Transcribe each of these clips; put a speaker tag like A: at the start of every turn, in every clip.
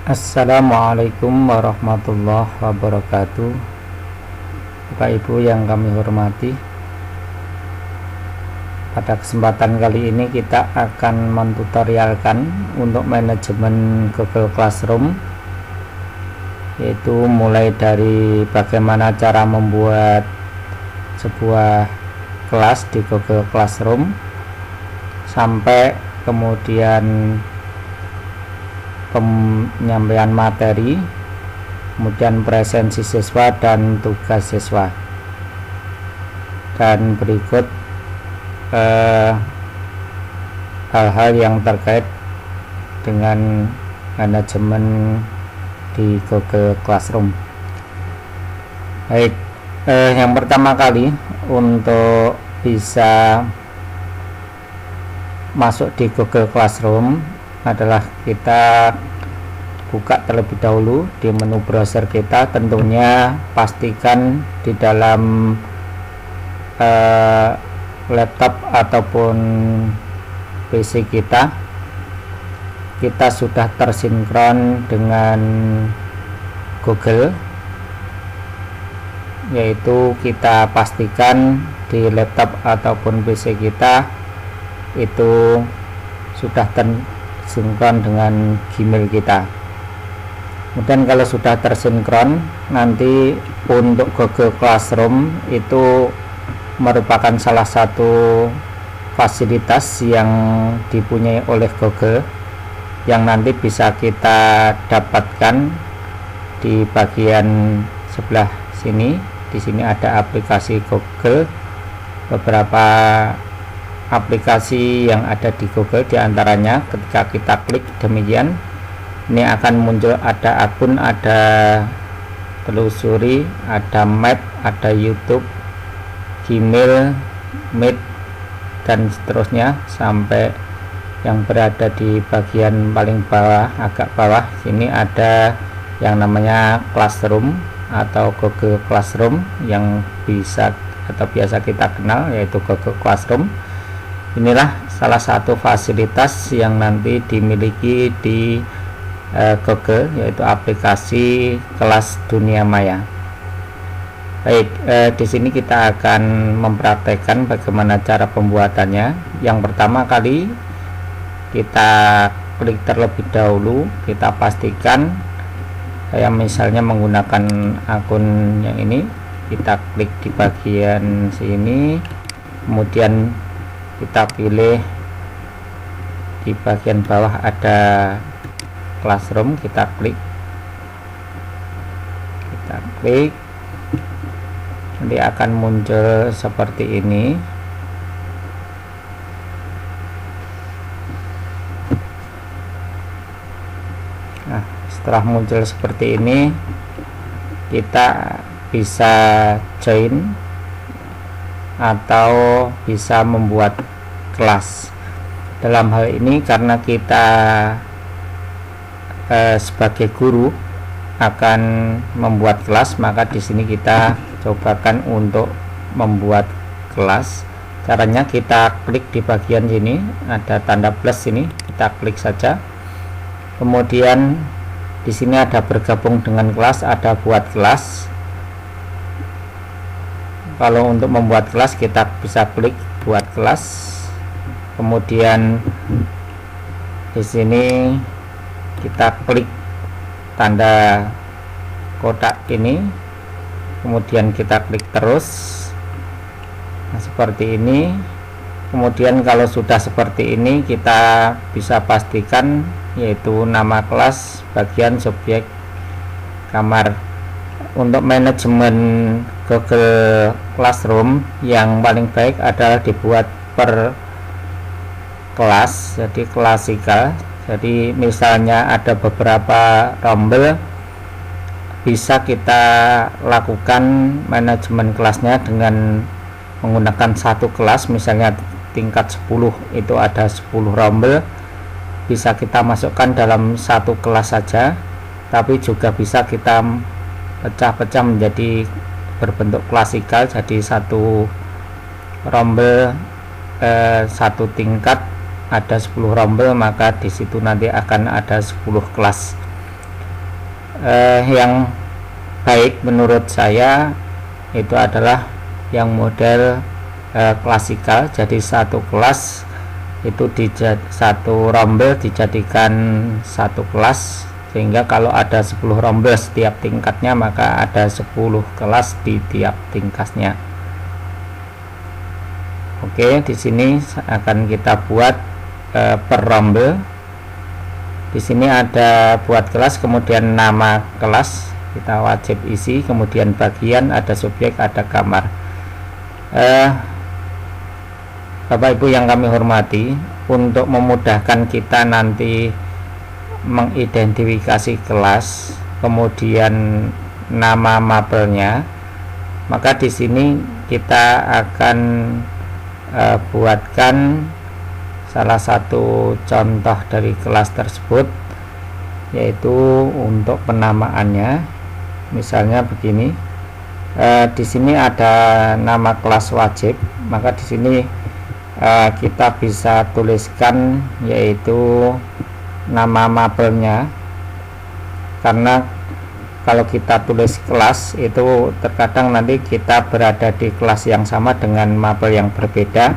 A: Assalamualaikum warahmatullahi wabarakatuh. Bapak Ibu yang kami hormati, pada kesempatan kali ini kita akan mentutorialkan untuk manajemen Google Classroom, yaitu mulai dari bagaimana cara membuat sebuah kelas di Google Classroom sampai kemudian penyampaian materi, kemudian presensi siswa dan tugas siswa. Dan berikut hal-hal yang terkait dengan manajemen di Google Classroom. Baik, yang pertama kali untuk bisa masuk di Google Classroom adalah kita buka terlebih dahulu di menu browser kita. Tentunya pastikan di dalam laptop ataupun PC kita sudah tersinkron dengan Google, yaitu kita pastikan di laptop ataupun PC kita itu sudah tersinkron dengan Gmail kita. Kemudian kalau sudah tersinkron, nanti untuk Google Classroom itu merupakan salah satu fasilitas yang dipunyai oleh Google yang nanti bisa kita dapatkan di bagian sebelah sini. Di sini ada aplikasi Google, beberapa aplikasi yang ada di Google, diantaranya ketika kita klik demikian, ini akan muncul ada akun, ada telusuri, ada map, ada YouTube, Gmail, Meet, dan seterusnya sampai yang berada di bagian paling bawah, agak bawah sini ada yang namanya Classroom atau Google Classroom yang bisa atau biasa kita kenal, yaitu Google Classroom. Inilah salah satu fasilitas yang nanti dimiliki di Google, yaitu aplikasi kelas dunia maya. Baik, di sini kita akan mempraktekkan bagaimana cara pembuatannya. Yang pertama kali kita klik terlebih dahulu, kita pastikan saya misalnya menggunakan akun yang ini, kita klik di bagian sini, kemudian kita pilih di bagian bawah ada Classroom, kita klik nanti akan muncul seperti ini. Nah, setelah muncul seperti ini, kita bisa join atau bisa membuat kelas. Dalam hal ini karena kita sebagai guru akan membuat kelas, maka di sini kita cobakan untuk membuat kelas. Caranya kita klik di bagian sini, ada tanda plus ini, kita klik saja. Kemudian di sini ada bergabung dengan kelas, ada buat kelas. Kalau untuk membuat kelas kita bisa klik buat kelas. Kemudian di sini kita klik tanda kotak ini, kemudian kita klik terus. Nah, seperti ini. Kemudian kalau sudah seperti ini, kita bisa pastikan yaitu nama kelas, bagian subjek, kamar. Untuk manajemen Google Classroom yang paling baik adalah dibuat per kelas, jadi klasikal. Jadi misalnya ada beberapa rombel, bisa kita lakukan manajemen kelasnya dengan menggunakan satu kelas, misalnya tingkat 10 itu ada 10 rombel, bisa kita masukkan dalam satu kelas saja, tapi juga bisa kita pecah-pecah menjadi berbentuk klasikal, jadi satu rombel satu tingkat ada 10 rombel, maka di situ nanti akan ada 10 kelas. Yang baik menurut saya itu adalah yang model klasikal, jadi satu kelas itu satu rombel dijadikan satu kelas, sehingga kalau ada 10 rombel setiap tingkatnya maka ada 10 kelas di tiap tingkatnya. Oke, di sini akan kita buat per rombel. Di sini ada buat kelas, kemudian nama kelas kita wajib isi, kemudian bagian ada subjek, ada kamar. Bapak Ibu yang kami hormati, untuk memudahkan kita nanti mengidentifikasi kelas, kemudian nama mapelnya, maka di sini kita akan buatkan salah satu contoh dari kelas tersebut, yaitu untuk penamaannya. Misalnya begini, di sini ada nama kelas wajib, maka di sini kita bisa tuliskan yaitu nama mapelnya, karena kalau kita tulis kelas itu terkadang nanti kita berada di kelas yang sama dengan mapel yang berbeda,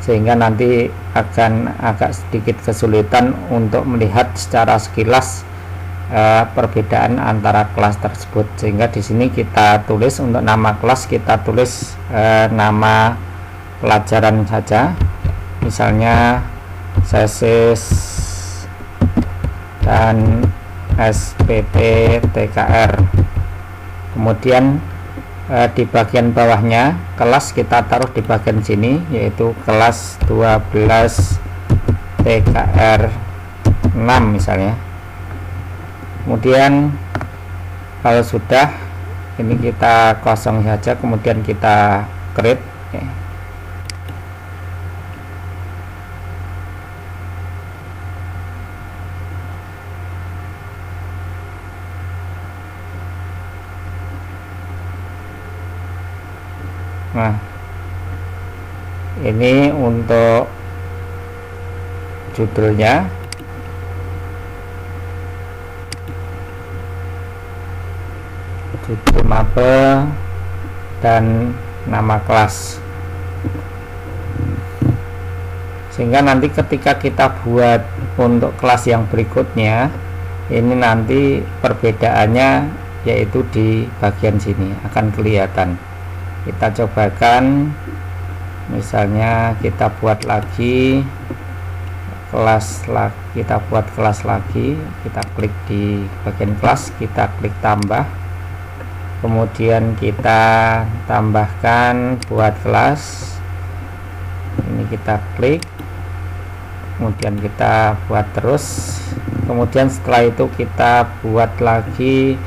A: sehingga nanti akan agak sedikit kesulitan untuk melihat secara sekilas perbedaan antara kelas tersebut. Sehingga di sini kita tulis untuk nama kelas, kita tulis nama pelajaran saja, misalnya tesis dan SPT TKR. Kemudian di bagian bawahnya kelas kita taruh di bagian sini, yaitu kelas 12 TKR 6 misalnya. Kemudian kalau sudah, ini kita kosong saja, kemudian kita create. Nah, ini untuk judulnya, judul mapel dan nama kelas, sehingga nanti ketika kita buat untuk kelas yang berikutnya, ini nanti perbedaannya yaitu di bagian sini akan kelihatan. Kita cobakan, misalnya kita buat lagi kelas, kita buat kelas lagi, kita klik di bagian kelas, kita klik tambah, kemudian kita tambahkan buat kelas, ini kita klik, kemudian kita buat terus, kemudian setelah itu kita buat lagi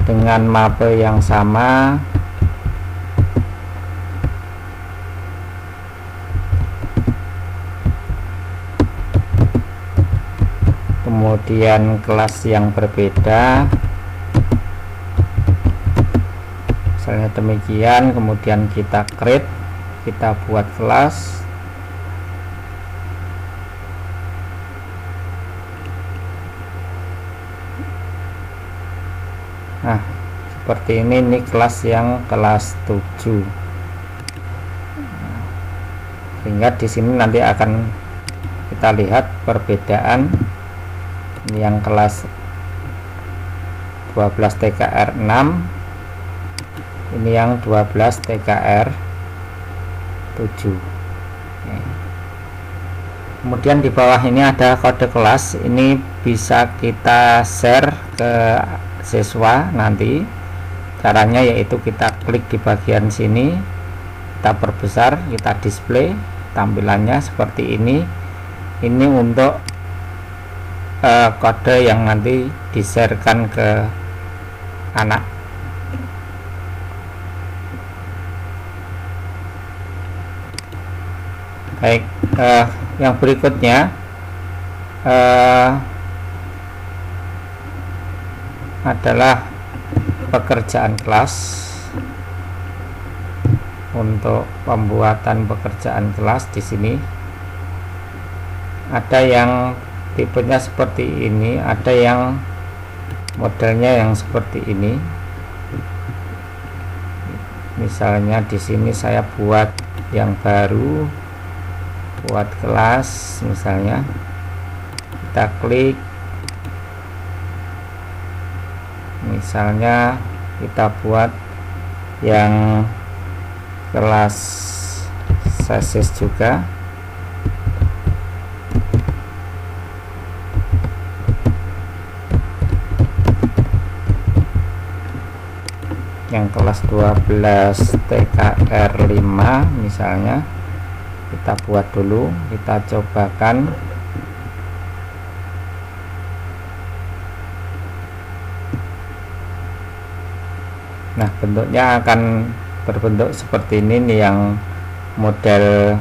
A: dengan mapel yang sama. Kemudian kelas yang berbeda, misalnya demikian, kemudian kita create, kita buat kelas, nah seperti ini kelas yang kelas 7. Sehingga di sini nanti akan kita lihat perbedaan. Ini yang kelas 12 TKR 6, ini yang 12 TKR 7. Kemudian di bawah ini ada kode kelas, ini bisa kita share ke siswa nanti. Caranya yaitu kita klik di bagian sini, kita perbesar, kita display tampilannya seperti ini. Ini untuk kode yang nanti di-sharekan ke anak. Baik, yang berikutnya adalah pekerjaan kelas. Untuk pembuatan pekerjaan kelas di sini ada yang tipenya seperti ini, ada yang modelnya yang seperti ini. Misalnya di sini saya buat yang baru, buat kelas misalnya, kita klik, misalnya kita buat yang kelas sasis juga, yang kelas 12 TKR 5 misalnya, kita buat dulu, kita cobakan. Nah, bentuknya akan berbentuk seperti ini nih, yang model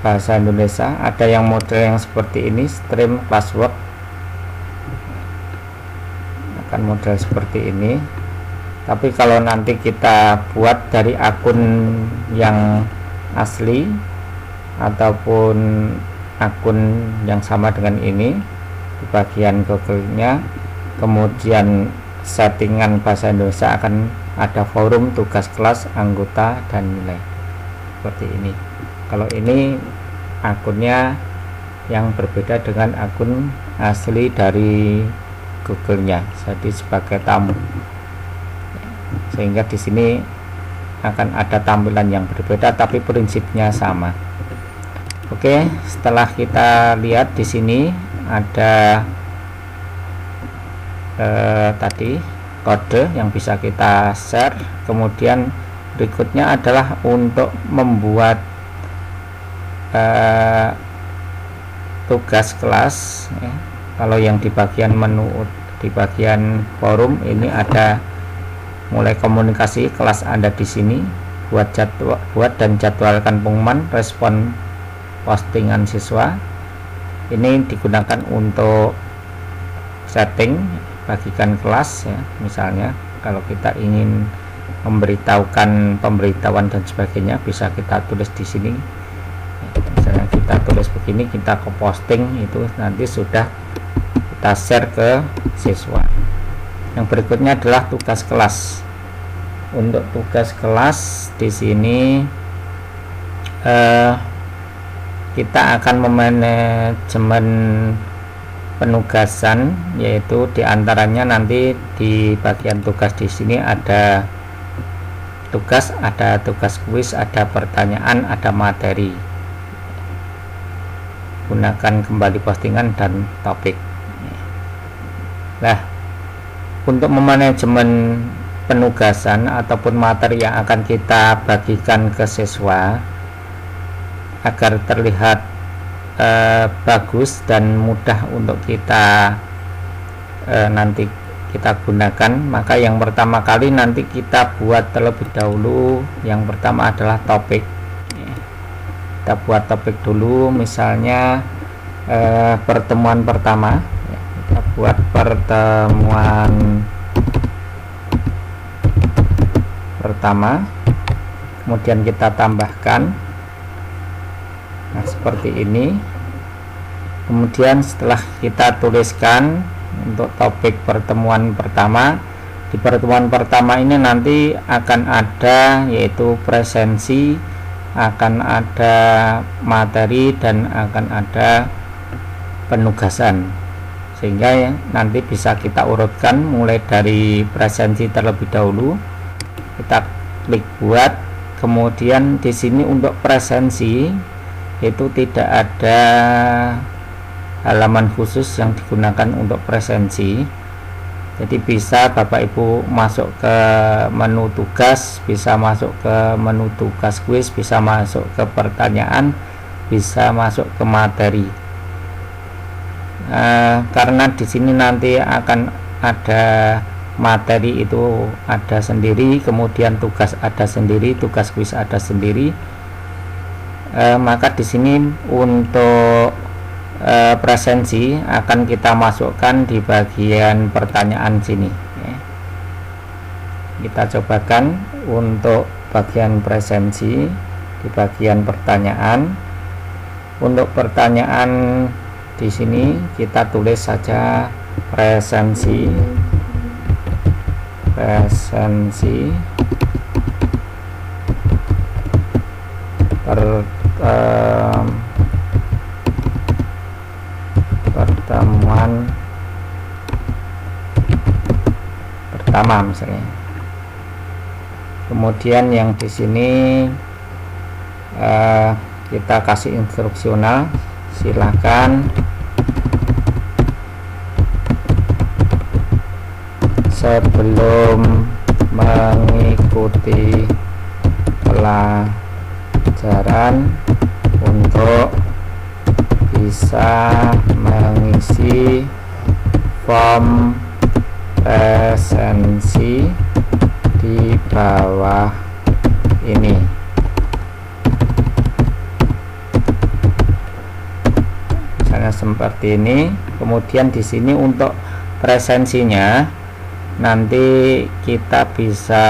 A: bahasa Indonesia. Ada yang model yang seperti ini, stream classwork, akan model seperti ini. Tapi kalau nanti kita buat dari akun yang asli ataupun akun yang sama dengan ini, di bagian Google-nya, kemudian settingan bahasa Indonesia, akan ada forum, tugas kelas, anggota, dan nilai seperti ini. Kalau ini akunnya yang berbeda dengan akun asli dari Google-nya, jadi sebagai tamu, sehingga di sini akan ada tampilan yang berbeda tapi prinsipnya sama. Oke, setelah kita lihat di sini ada tadi kode yang bisa kita share. Kemudian berikutnya adalah untuk membuat tugas kelas ya. Kalau yang di bagian menu, di bagian forum ini ada mulai komunikasi kelas Anda di sini, buat dan jadwalkan pengumuman, respon postingan siswa. Ini digunakan untuk setting, bagikan kelas ya. Misalnya kalau kita ingin memberitahukan pemberitahuan dan sebagainya, bisa kita tulis di sini. Misalnya kita tulis begini, kita ke posting, itu nanti sudah kita share ke siswa. Yang berikutnya adalah tugas kelas. Untuk tugas kelas di sini kita akan memanajemen penugasan, yaitu diantaranya nanti di bagian tugas di sini ada tugas, ada tugas kuis, ada pertanyaan, ada materi. Gunakan kembali postingan dan topik. Nah, untuk memanajemen penugasan ataupun materi yang akan kita bagikan ke siswa agar terlihat bagus dan mudah untuk kita nanti kita gunakan, maka yang pertama kali nanti kita buat terlebih dahulu. Yang pertama adalah topik. Kita buat topik dulu, misalnya pertemuan pertama. Kita buat pertemuan pertama, kemudian kita tambahkan. Nah, seperti ini. Kemudian setelah kita tuliskan untuk topik pertemuan pertama, di pertemuan pertama ini nanti akan ada yaitu presensi, akan ada materi, dan akan ada penugasan, sehingga ya, nanti bisa kita urutkan mulai dari presensi terlebih dahulu. Kita klik buat, kemudian di sini untuk presensi itu tidak ada halaman khusus yang digunakan untuk presensi. Jadi bisa Bapak Ibu masuk ke menu tugas, bisa masuk ke menu tugas kuis, bisa masuk ke pertanyaan, bisa masuk ke materi. Karena di sini nanti akan ada materi itu ada sendiri, kemudian tugas ada sendiri, tugas kuis ada sendiri. Maka di sini untuk presensi akan kita masukkan di bagian pertanyaan sini ya. Kita cobakan untuk bagian presensi di bagian pertanyaan. Untuk pertanyaan di di sini kita tulis saja presensi pertemuan pertama misalnya. Kemudian yang di sini kita kasih instruksional, silakan sebelum mengikuti pelajaran untuk bisa mengisi form presensi di bawah ini. Misalnya seperti ini. Kemudian di sini untuk presensinya nanti kita bisa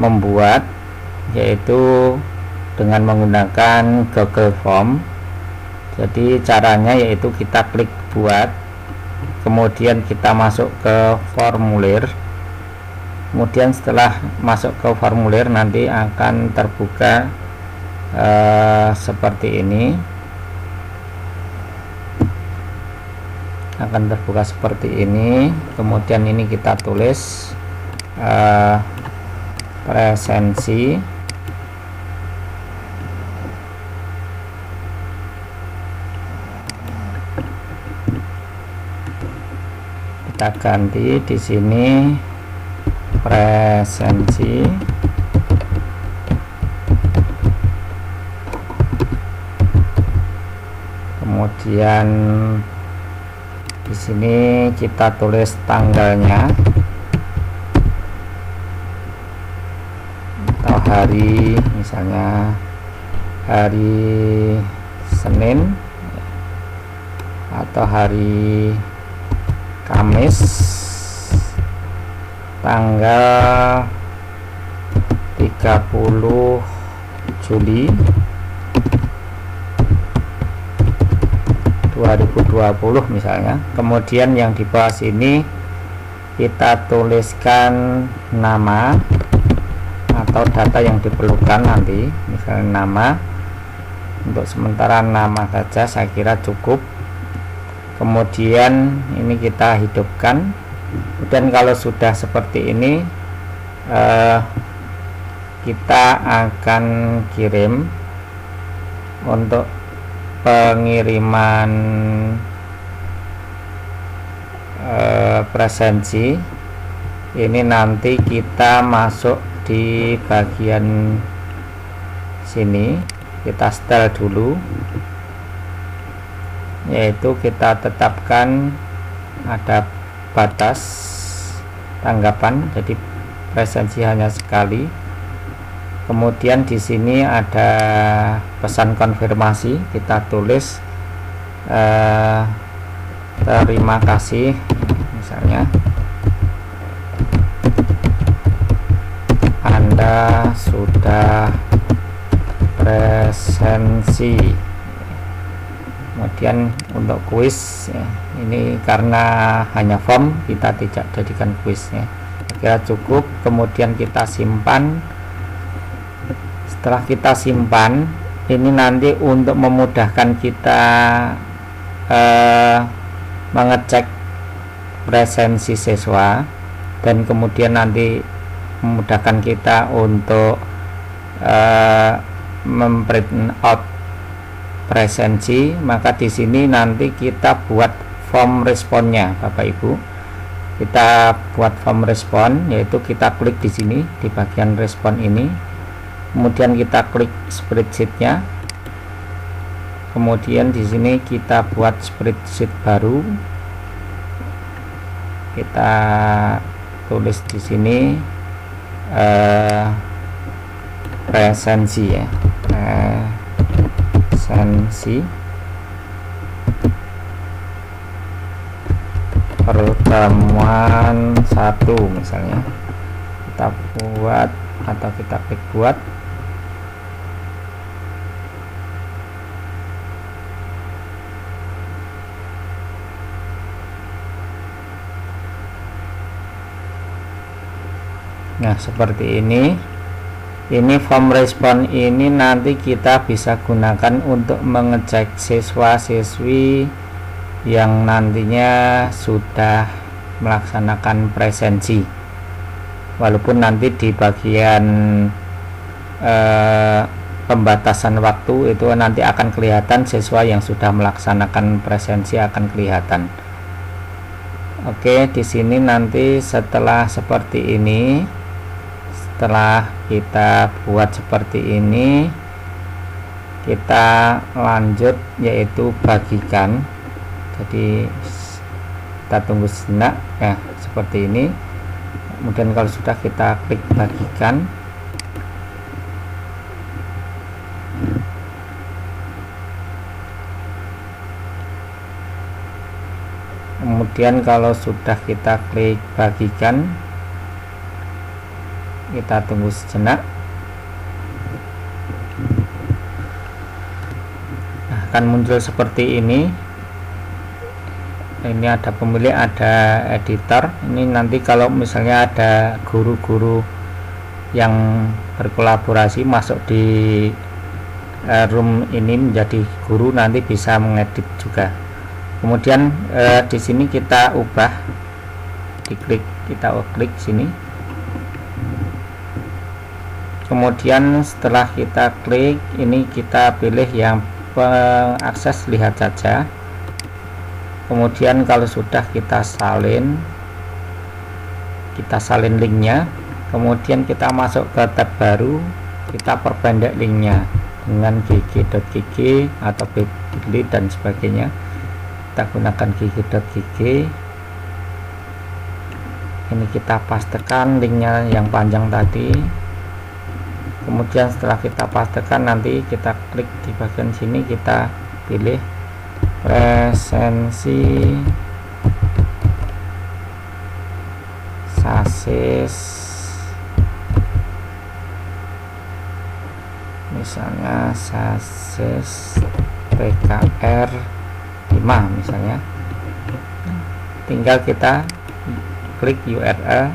A: membuat, yaitu dengan menggunakan Google Form. Jadi caranya yaitu kita klik buat, kemudian kita masuk ke formulir. Kemudian setelah masuk ke formulir nanti akan terbuka seperti ini. Kemudian ini kita tulis presensi, kita ganti di sini presensi, kemudian di sini kita tulis tanggalnya atau hari, misalnya hari Senin atau hari Kamis tanggal 30 Juli 2020 misalnya. Kemudian yang di bawah sini kita tuliskan nama atau data yang diperlukan nanti, misalnya nama. Untuk sementara nama saja saya kira cukup. Kemudian ini kita hidupkan. Dan kalau sudah seperti ini kita akan kirim untuk pengiriman presensi. Ini nanti kita masuk di bagian sini, kita setel dulu, yaitu kita tetapkan ada batas tanggapan, jadi presensi hanya sekali. Kemudian di sini ada pesan konfirmasi, kita tulis terima kasih misalnya, Anda sudah presensi. Kemudian untuk kuis ya, ini karena hanya form kita tidak jadikan kuisnya, kira cukup. Kemudian kita simpan. Setelah kita simpan, ini nanti untuk memudahkan kita mengecek presensi siswa, dan kemudian nanti memudahkan kita untuk memprint out presensi, maka di sini nanti kita buat form responnya, Bapak Ibu. Kita buat form respon, yaitu kita klik di sini di bagian respon ini, kemudian kita klik spreadsheetnya, kemudian di sini kita buat spreadsheet baru, kita tulis di sini presensi ya, presensi pertemuan 1 misalnya, kita buat atau kita klik buat. Nah, seperti ini form respon ini nanti kita bisa gunakan untuk mengecek siswa-siswi yang nantinya sudah melaksanakan presensi, walaupun nanti di bagian pembatasan waktu itu nanti akan kelihatan siswa yang sudah melaksanakan presensi akan kelihatan. Oke, di sini nanti setelah seperti ini, setelah kita buat seperti ini, kita lanjut yaitu bagikan. Jadi kita tunggu sejenak ya, seperti ini. Kemudian kalau sudah, kita klik bagikan. Kemudian kalau sudah kita klik bagikan, kita tunggu sejenak. Nah, akan muncul seperti ini. Ini ada pemilih, ada editor. Ini nanti kalau misalnya ada guru-guru yang berkolaborasi masuk di room ini menjadi guru, nanti bisa mengedit juga. Kemudian di sini kita ubah, kita klik sini. Kemudian setelah kita klik ini, kita pilih yang pengakses lihat saja. Kemudian kalau sudah, kita salin linknya. Kemudian kita masuk ke tab baru, kita perpendek linknya dengan gg.gg atau bit.ly dan sebagainya. Kita gunakan gg.gg. Ini kita pastekan linknya yang panjang tadi. Kemudian setelah kita pastekan, nanti kita klik di bagian sini, kita pilih presensi sasis, misalnya sasis PKR 5 misalnya. Tinggal kita klik URL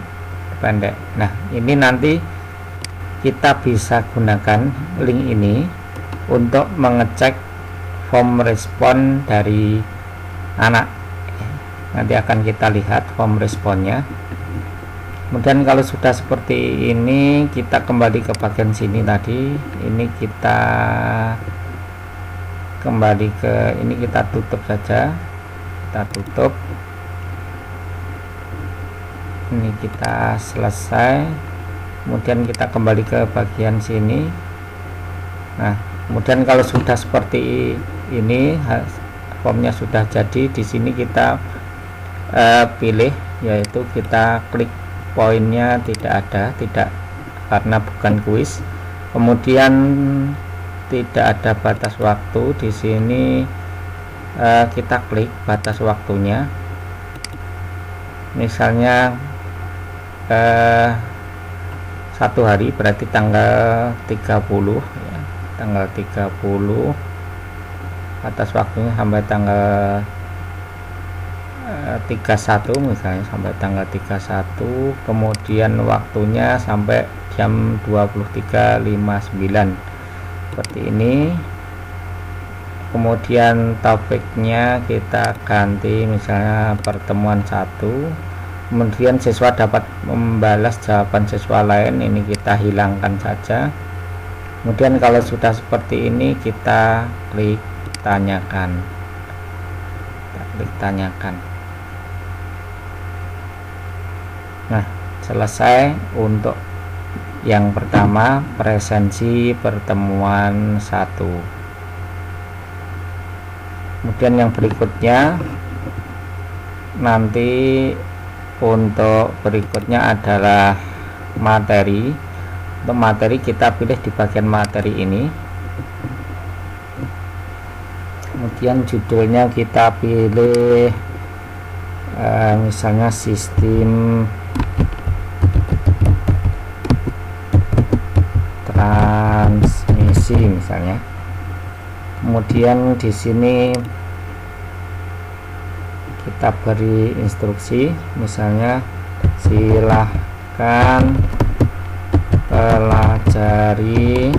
A: pendek. Nah, ini nanti kita bisa gunakan link ini untuk mengecek form respon dari anak. Nanti akan kita lihat form responnya. Kemudian kalau sudah seperti ini, kita kembali ke bagian sini tadi. Ini kita kembali ke ini, kita tutup saja. Kita tutup. Ini kita selesai. Kemudian kita kembali ke bagian sini. Nah, kemudian kalau sudah seperti ini, formnya sudah jadi. Di sini kita pilih, yaitu kita klik poinnya tidak ada, karena bukan kuis. Kemudian tidak ada batas waktu. Di sini kita klik batas waktunya, misalnya 1 hari, berarti tanggal 30 ya, tanggal 30. Batas waktunya sampai tanggal 31 misalnya, sampai tanggal 31. Kemudian waktunya sampai jam 23.59 seperti ini. Kemudian topiknya kita ganti misalnya pertemuan 1. Kemudian siswa dapat membalas jawaban siswa lain, ini kita hilangkan saja. Kemudian kalau sudah seperti ini, kita klik tanyakan. Nah, selesai untuk yang pertama, presensi pertemuan 1. Kemudian yang berikutnya, nanti untuk berikutnya adalah materi. Untuk materi kita pilih di bagian materi ini. Kemudian judulnya kita pilih misalnya sistem transmisi misalnya. Kemudian di sini kita beri instruksi, misalnya silahkan pelajari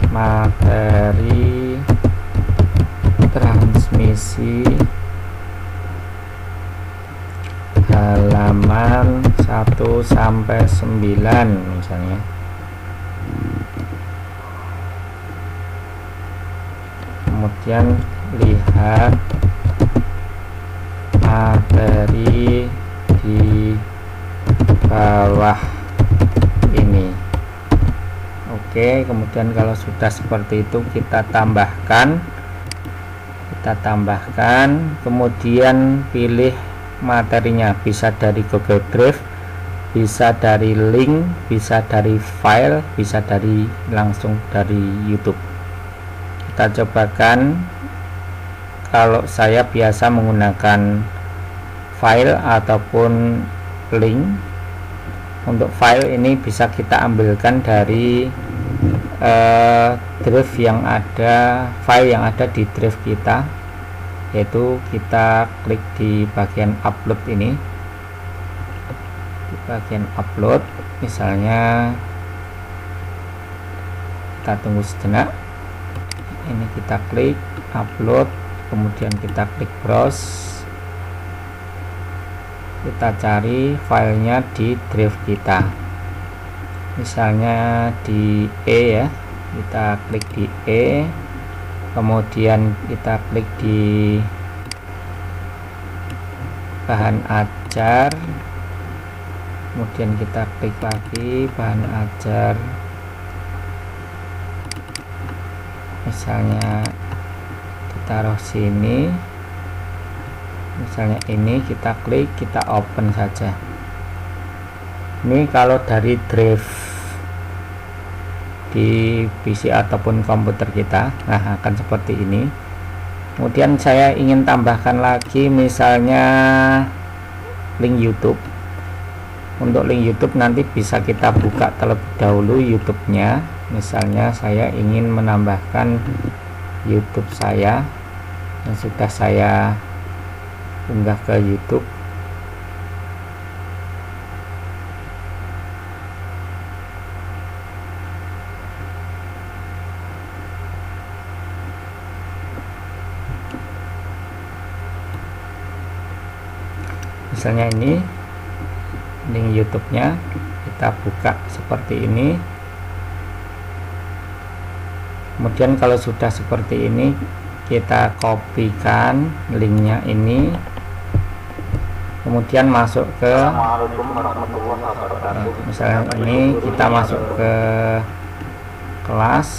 A: materi transmisi halaman 1 sampai 9 misalnya. Kemudian lihat materi di bawah ini. Oke, kemudian kalau sudah seperti itu kita tambahkan, kemudian pilih materinya, bisa dari Google Drive, bisa dari link, bisa dari file, bisa dari langsung dari YouTube. Kita cobakan. Kalau saya biasa menggunakan file ataupun link. Untuk file ini bisa kita ambilkan dari drive yang ada, file yang ada di drive kita, yaitu kita klik di bagian upload ini, di bagian upload. Misalnya kita tunggu sejenak, ini kita klik upload, kemudian kita klik browse, kita cari filenya di drive kita, misalnya di E ya, kita klik di E, kemudian kita klik di bahan ajar, kemudian kita klik lagi bahan ajar, misalnya ditaruh sini, misalnya ini kita klik, kita open saja. Ini kalau dari drive di PC ataupun komputer kita, nah akan seperti ini. Kemudian saya ingin tambahkan lagi misalnya link YouTube. Untuk link YouTube nanti bisa kita buka terlebih dahulu YouTube-nya. Misalnya saya ingin menambahkan YouTube saya yang sudah saya unggah ke YouTube. Misalnya ini link YouTube-nya, kita buka seperti ini. Kemudian kalau sudah seperti ini, kita kopikan linknya ini, kemudian masuk ke, misalnya ini kita masuk ke kelas,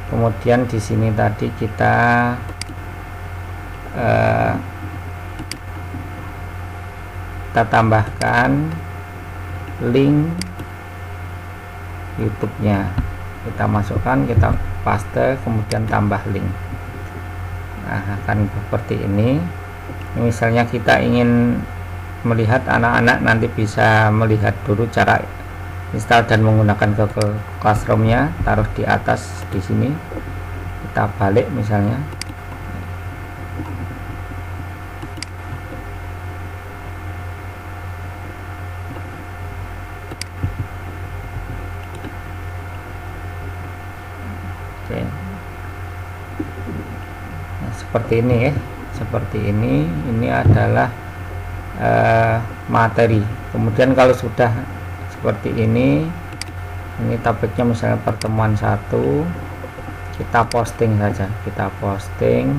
A: kemudian di sini tadi kita tambahkan link YouTube-nya, kita masukkan, kita paste, kemudian tambah link. Nah, akan seperti ini. Misalnya kita ingin melihat, anak-anak nanti bisa melihat dulu cara install dan menggunakan Google Classroom-nya, taruh di atas di sini, kita balik misalnya. Oke. Nah, seperti ini ya, seperti ini adalah materi. Kemudian kalau sudah seperti ini topiknya misalnya pertemuan 1, kita posting saja, kita posting.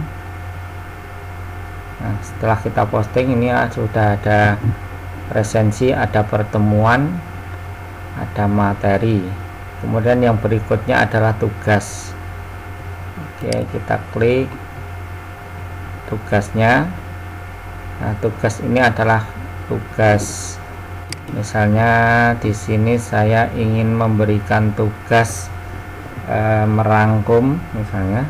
A: Nah, setelah kita posting ini sudah ada presensi, ada pertemuan, ada materi. Kemudian yang berikutnya adalah tugas. Oke, kita klik tugasnya. Nah, tugas ini adalah tugas, misalnya di sini saya ingin memberikan tugas merangkum, misalnya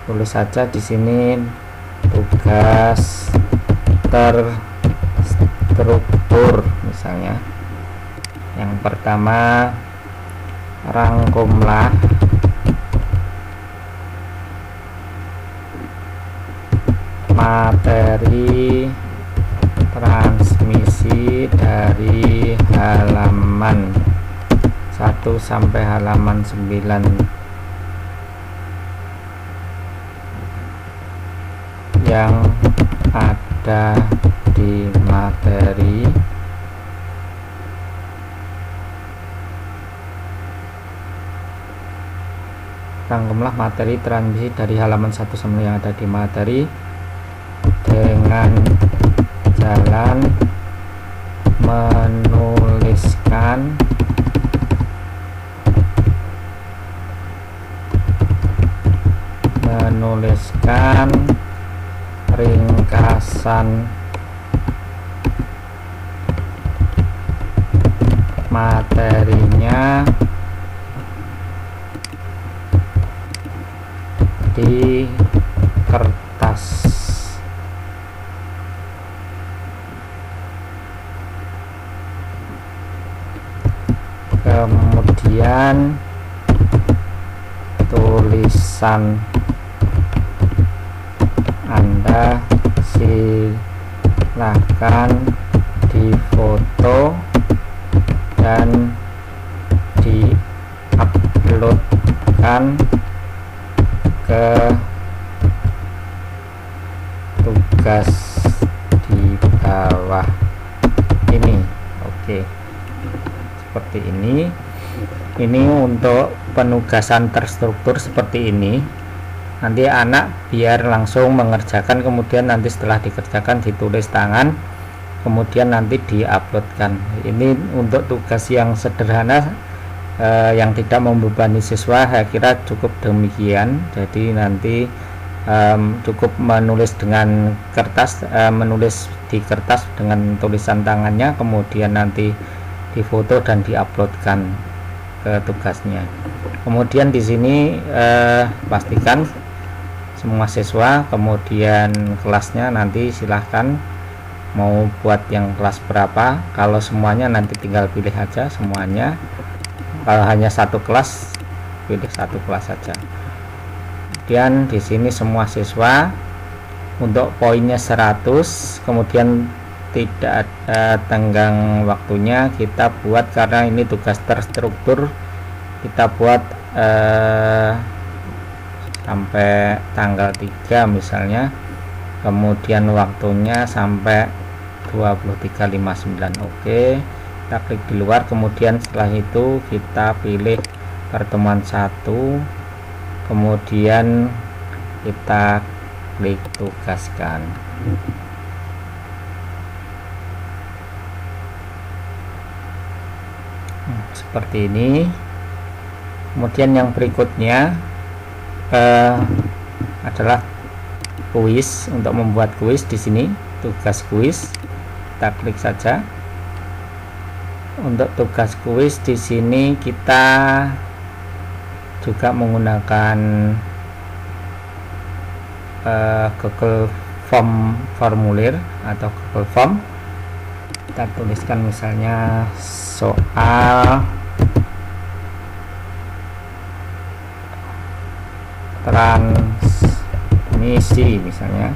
A: tulis saja di sini tugas terstruktur, misalnya yang pertama, rangkumlah materi transmisi dari halaman 1 sampai halaman 9 yang ada di materi rangkumlah materi transmisi dari halaman 1 sampai yang ada di materi dengan jalan menuliskan ringkasan materinya di kertas. Kemudian tulisan Anda silakan difoto dan diuploadkan ke tugas di bawah ini. Oke, seperti ini. Ini untuk penugasan terstruktur seperti ini. Nanti anak biar langsung mengerjakan, kemudian nanti setelah dikerjakan ditulis tangan, kemudian nanti diuploadkan. Ini untuk tugas yang sederhana, yang tidak membebani siswa. Saya kira cukup demikian. Jadi nanti cukup menulis dengan kertas, menulis di kertas dengan tulisan tangannya, kemudian nanti difoto dan diuploadkan ke tugasnya. Kemudian di sini pastikan semua siswa, kemudian kelasnya nanti silahkan mau buat yang kelas berapa. Kalau semuanya nanti tinggal pilih aja semuanya. Kalau hanya satu kelas, pilih satu kelas saja. Kemudian di sini semua siswa untuk poinnya 100, kemudian tidak ada tenggang waktunya, kita buat karena ini tugas terstruktur, kita buat sampai tanggal 3 misalnya, kemudian waktunya sampai 23.59. Oke, kita klik di luar, kemudian setelah itu kita pilih pertemuan 1, kemudian kita klik tugaskan. Seperti ini. Kemudian yang berikutnya adalah kuis. Untuk membuat kuis di sini tugas kuis, kita klik saja. Untuk tugas kuis di sini kita juga menggunakan Google formulir atau Google Form. Kita tuliskan misalnya soal transmisi misalnya,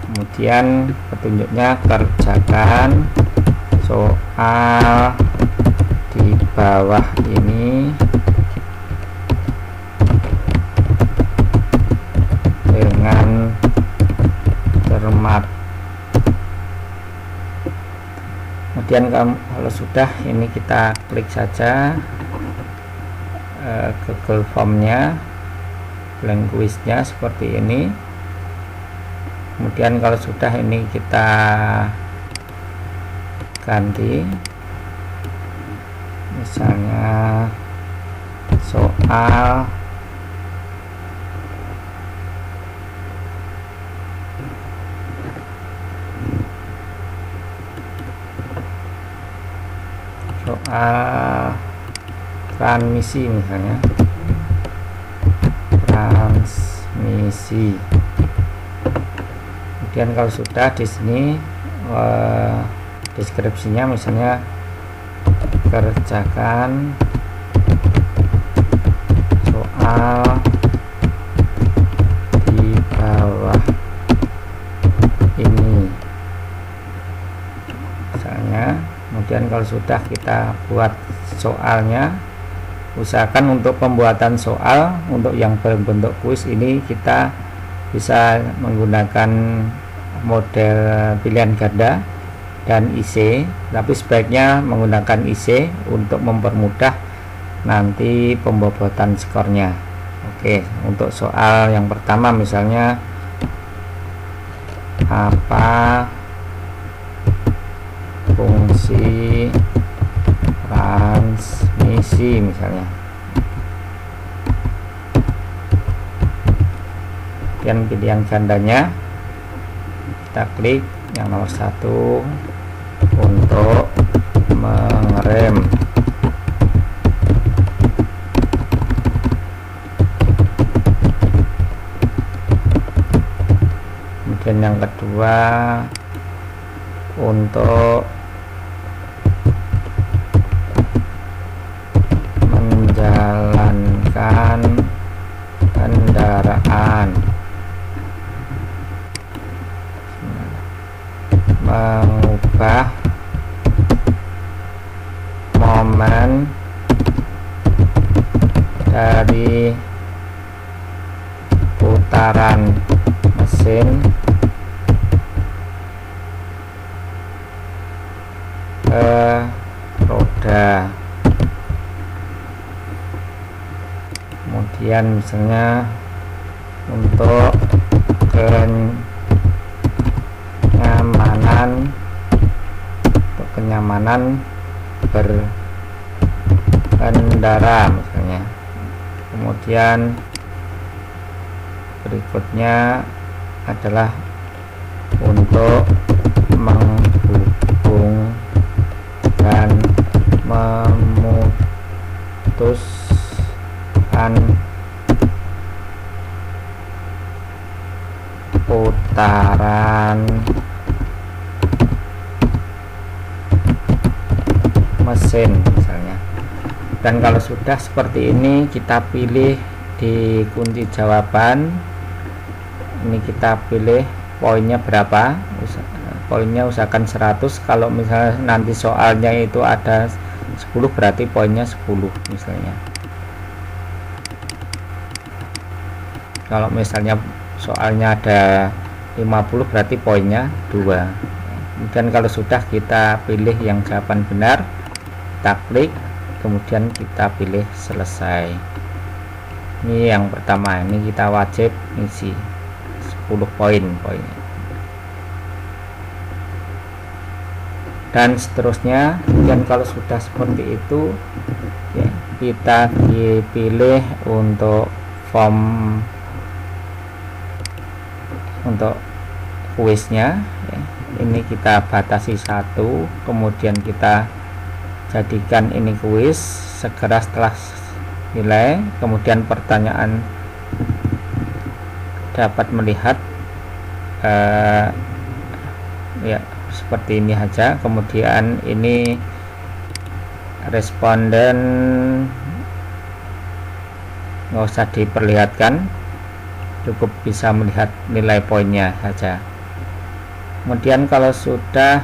A: kemudian petunjuknya kerjakan soal di bawah ini dengan cermat. Kemudian kalau sudah ini kita klik saja Google Formnya, blank kuisnya seperti ini. Kemudian kalau sudah ini kita ganti, misalnya soal transmisi misalnya, transmisi. Kemudian kalau sudah di sini deskripsinya misalnya kerjakan soal di bawah Kemudian kalau sudah, kita buat soalnya. Usahakan untuk pembuatan soal untuk yang berbentuk kuis ini kita bisa menggunakan model pilihan ganda dan IC, tapi sebaiknya menggunakan IC untuk mempermudah nanti pembobotan skornya. Oke, untuk soal yang pertama misalnya apa fungsi transmisi misalnya. Dan pilihan gandanya kita klik yang nomor 1 untuk mengerem. Kemudian yang kedua untuk menjalankan kendaraan, mengubah momen dari putaran mesin ke roda. Kemudian misalnya untuk kenyamanan berkendara misalnya. Kemudian berikutnya adalah untuk menghubung dan memutuskan putaran mesin misalnya. Dan kalau sudah seperti ini, kita pilih di kunci jawaban ini, kita pilih poinnya berapa. Poinnya usahakan 100. Kalau misalnya nanti soalnya itu ada 10, berarti poinnya 10 misalnya. Kalau misalnya soalnya ada 50, berarti poinnya 2. Kemudian kalau sudah, kita pilih yang jawaban benar, kita klik, kemudian kita pilih selesai. Ini yang pertama, ini kita wajib isi 10 poinnya. Dan seterusnya. Kemudian kalau sudah seperti itu ya, kita dipilih untuk form untuk kuisnya ya. Ini kita batasi 1, kemudian kita jadikan ini kuis. Segera setelah nilai, kemudian pertanyaan dapat melihat ya seperti ini aja. Kemudian ini responden nggak usah diperlihatkan, cukup bisa melihat nilai poinnya saja. Kemudian kalau sudah,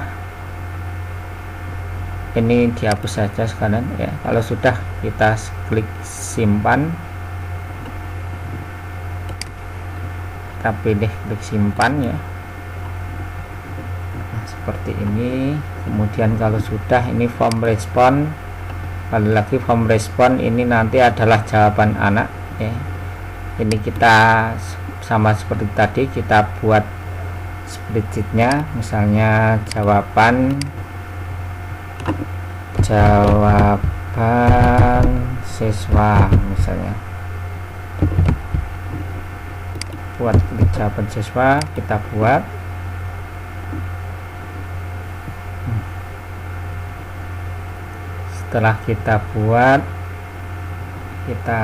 A: ini dihapus saja sekalian ya. Kalau sudah, kita klik simpan, kita pilih klik simpan ya, seperti ini. Kemudian kalau sudah, ini form respon. Kali lagi form respon ini nanti adalah jawaban anak ya. Ini kita sama seperti tadi, kita buat spreadsheetnya, misalnya jawaban siswa misalnya. Buat jawaban siswa, kita buat. Setelah kita buat, kita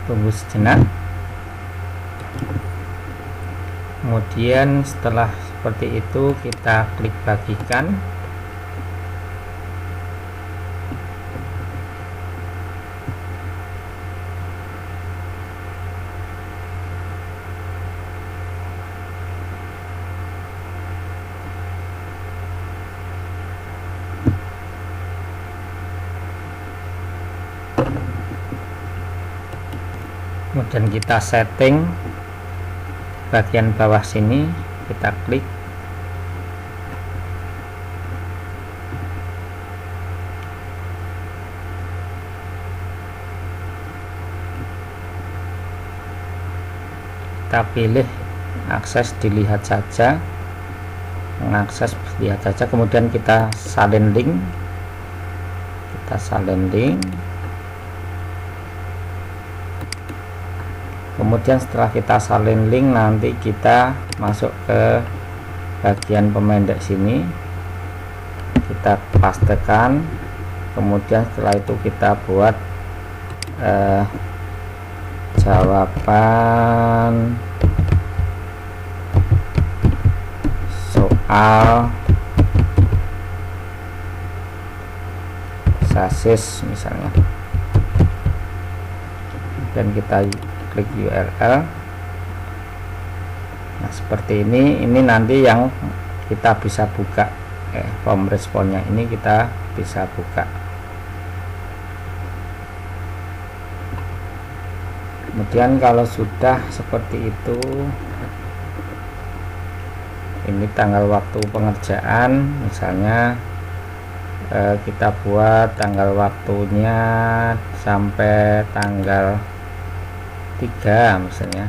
A: tunggu sejenak. Kemudian setelah seperti itu, kita klik bagikan. kemudian kita setting bagian bawah sini, kita klik, kita pilih akses dilihat saja, mengakses lihat saja, kemudian kita salin link, kemudian setelah kita salin link nanti kita masuk ke bagian pemendek sini, kita pastekan, kemudian setelah itu kita buat jawaban soal sasis misalnya, dan kita klik URL. Nah seperti ini nanti yang kita bisa buka, form responnya ini kita bisa buka. Kemudian kalau sudah seperti itu, ini tanggal waktu pengerjaan misalnya, kita buat tanggal waktunya sampai tanggal 3 misalnya,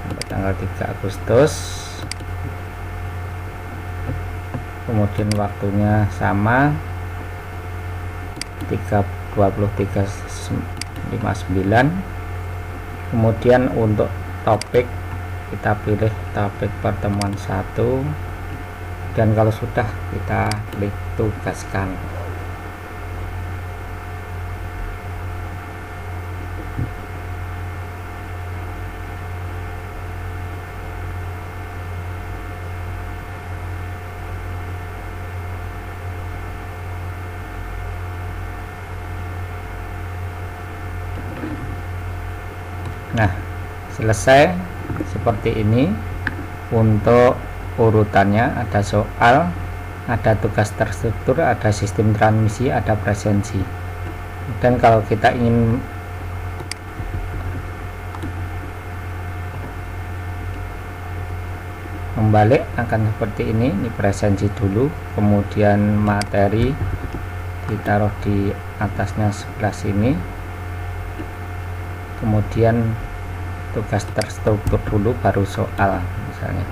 A: sampai tanggal 3 Agustus, kemudian waktunya sama 23:59, kemudian untuk topik kita pilih topik pertemuan 1, dan kalau sudah kita klik tugaskan. Nah selesai seperti ini. Untuk urutannya ada soal, ada tugas terstruktur, ada sistem transmisi, ada presensi. Dan kalau kita ingin membalik akan seperti ini presensi dulu, kemudian materi ditaruh di atasnya sebelah sini, kemudian tugas terstruktur dulu baru soal misalnya.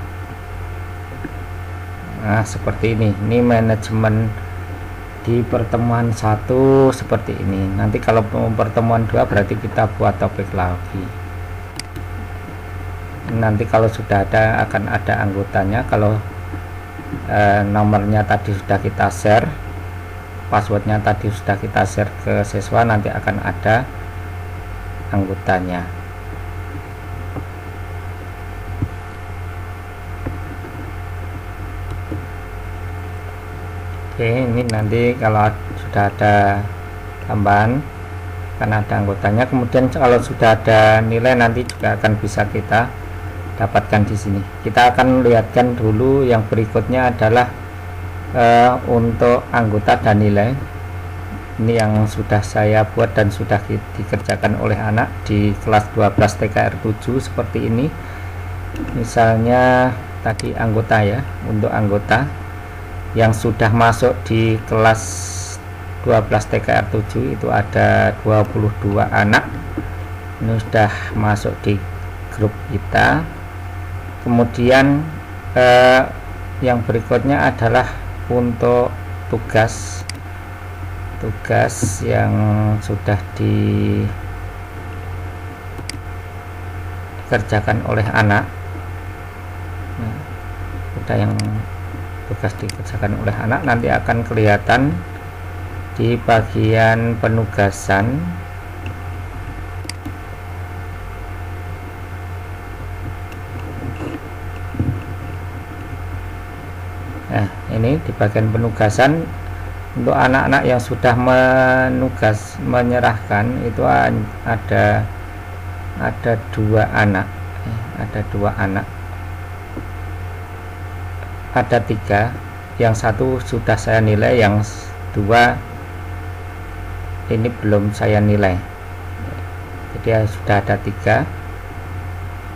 A: Nah seperti ini manajemen di pertemuan 1 seperti ini. Nanti kalau pertemuan 2 berarti kita buat topik lagi. Nanti kalau sudah ada akan ada anggotanya. Kalau nomornya tadi sudah kita share, passwordnya tadi sudah kita share ke siswa, nanti akan ada anggotanya. Oke, ini nanti kalau sudah ada tambahan akan ada anggotanya. Kemudian kalau sudah ada nilai nanti juga akan bisa kita dapatkan di sini. Kita akan lihatkan dulu yang berikutnya adalah untuk anggota dan nilai. Ini yang sudah saya buat dan sudah dikerjakan oleh anak di kelas 12 TKR 7 seperti ini. Misalnya tadi anggota ya, untuk anggota yang sudah masuk di kelas 12 TKR 7 itu ada 22 anak. Ini sudah masuk di grup kita. Kemudian yang berikutnya adalah untuk tugas yang sudah dikerjakan oleh anak. Nah, sudah yang tugas dikerjakan oleh anak nanti akan kelihatan di bagian penugasan. Nah ini di bagian penugasan untuk anak-anak yang sudah menyerahkan itu ada 2 anak, ada 3, yang 1 sudah saya nilai, yang 2 ini belum saya nilai. Jadi sudah ada 3.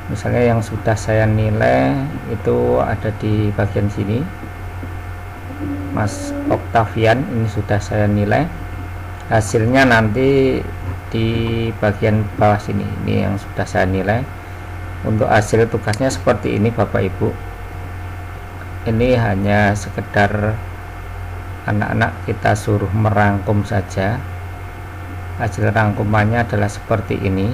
A: Misalnya yang sudah saya nilai itu ada di bagian sini, Mas Octavian, ini sudah saya nilai. Hasilnya nanti di bagian bawah sini, ini yang sudah saya nilai. Untuk hasil tugasnya seperti ini Bapak Ibu. Ini hanya sekedar anak-anak kita suruh merangkum saja. Hasil rangkumannya adalah seperti ini.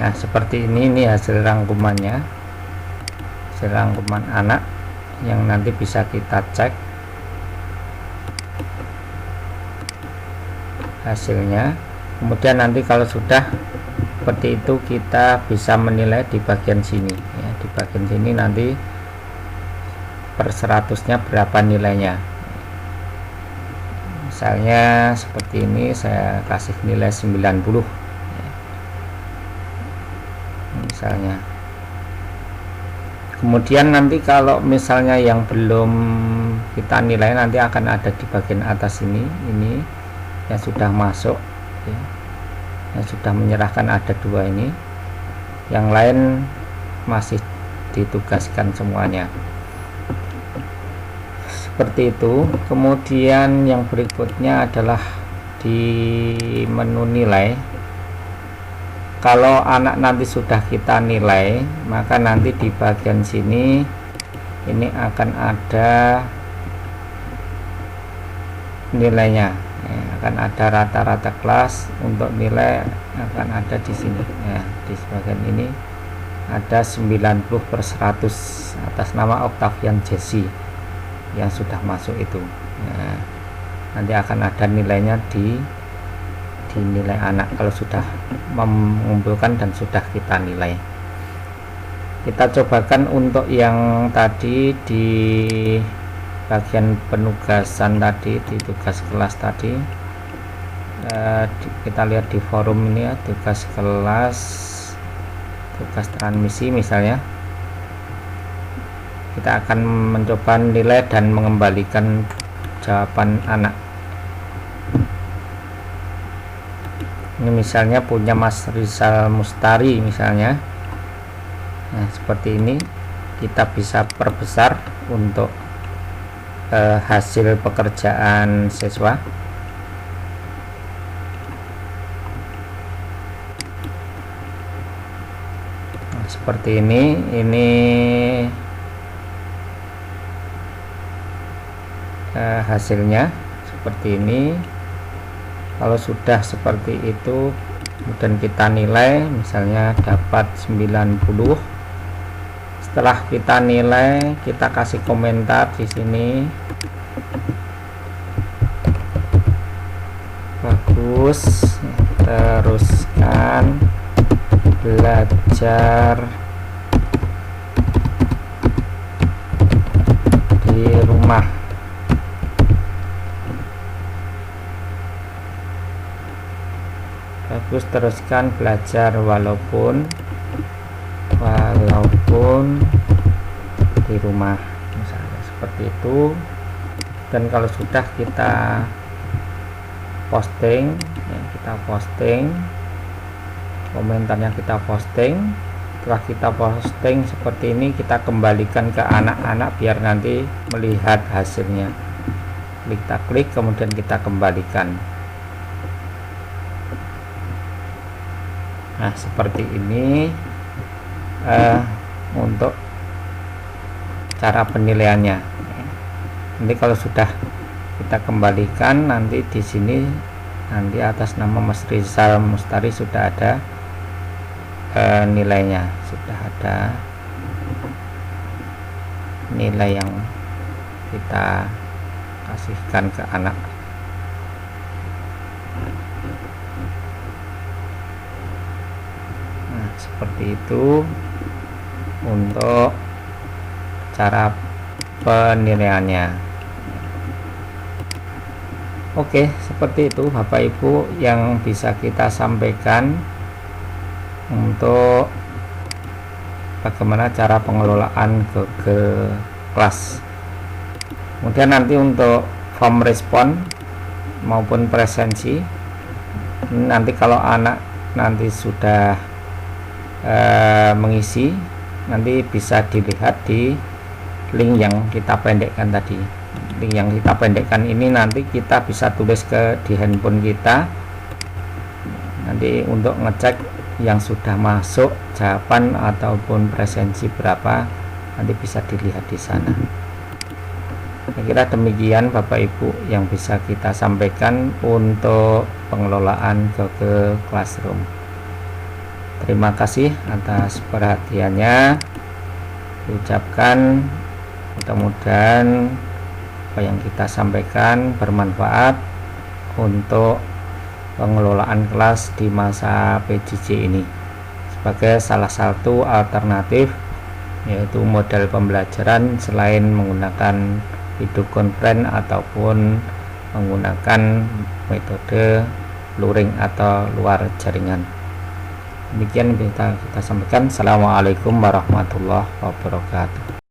A: Nah, seperti ini hasil rangkumannya, hasil rangkuman anak yang nanti bisa kita cek hasilnya. Kemudian nanti kalau sudah seperti itu, kita bisa menilai di bagian sini ya. Di bagian sini nanti per 100-nya berapa nilainya. Misalnya seperti ini, saya kasih nilai 90 ya. Misalnya. Kemudian nanti kalau misalnya yang belum kita nilai, nanti akan ada di bagian atas ini yang sudah masuk ya, yang sudah menyerahkan ada 2 ini, yang lain masih ditugaskan semuanya seperti itu. Kemudian yang berikutnya adalah di menu nilai. Kalau anak nanti sudah kita nilai, maka nanti di bagian sini ini akan ada nilainya ya, akan ada rata-rata kelas. Untuk nilai akan ada di sini ya, di bagian ini ada 90/100 atas nama Octavian Jesse yang sudah masuk itu ya. Nanti akan ada nilainya di nilai anak kalau sudah mengumpulkan dan sudah kita nilai. Kita cobakan untuk yang tadi di bagian penugasan tadi, di tugas kelas tadi. Kita lihat di forum ini ya, tugas kelas, tugas transmisi misalnya. Kita akan mencoba nilai dan mengembalikan jawaban anak. Ini misalnya punya Mas Rizal Mustari misalnya. Nah, seperti ini kita bisa perbesar untuk hasil pekerjaan siswa. Nah, seperti ini hasilnya seperti ini. Kalau sudah seperti itu, kemudian kita nilai, misalnya dapat 90. Setelah kita nilai, kita kasih komentar di sini. Bagus, teruskan belajar di rumah. Bagus, teruskan belajar walaupun di rumah, misalnya seperti itu. Dan kalau sudah kita posting ya, kita posting komentarnya, kita posting. Setelah kita posting seperti ini, kita kembalikan ke anak-anak biar nanti melihat hasilnya. Kita klik, kemudian kita kembalikan. Nah, seperti ini untuk cara penilaiannya. Nanti kalau sudah kita kembalikan, nanti di sini nanti atas nama Mas Rizal Mustari sudah ada nilainya, sudah ada nilai yang kita kasihkan ke anak. Seperti itu untuk cara penilaiannya. Oke, seperti itu Bapak Ibu yang bisa kita sampaikan untuk bagaimana cara pengelolaan Google Class. Kemudian nanti untuk form respon maupun presensi, nanti kalau anak nanti sudah mengisi, nanti bisa dilihat di link yang kita pendekkan tadi. Link yang kita pendekkan ini nanti kita bisa tulis di handphone kita, nanti untuk ngecek yang sudah masuk jawaban ataupun presensi berapa, nanti bisa dilihat di sana. Saya kira demikian Bapak Ibu yang bisa kita sampaikan untuk pengelolaan Google Classroom. Terima kasih atas perhatiannya. Diucapkan mudah-mudahan apa yang kita sampaikan bermanfaat untuk pengelolaan kelas di masa PJJ ini sebagai salah satu alternatif, yaitu model pembelajaran selain menggunakan video conference ataupun menggunakan metode luring atau luar jaringan. Demikian kita sampaikan. Assalamualaikum warahmatullahi wabarakatuh.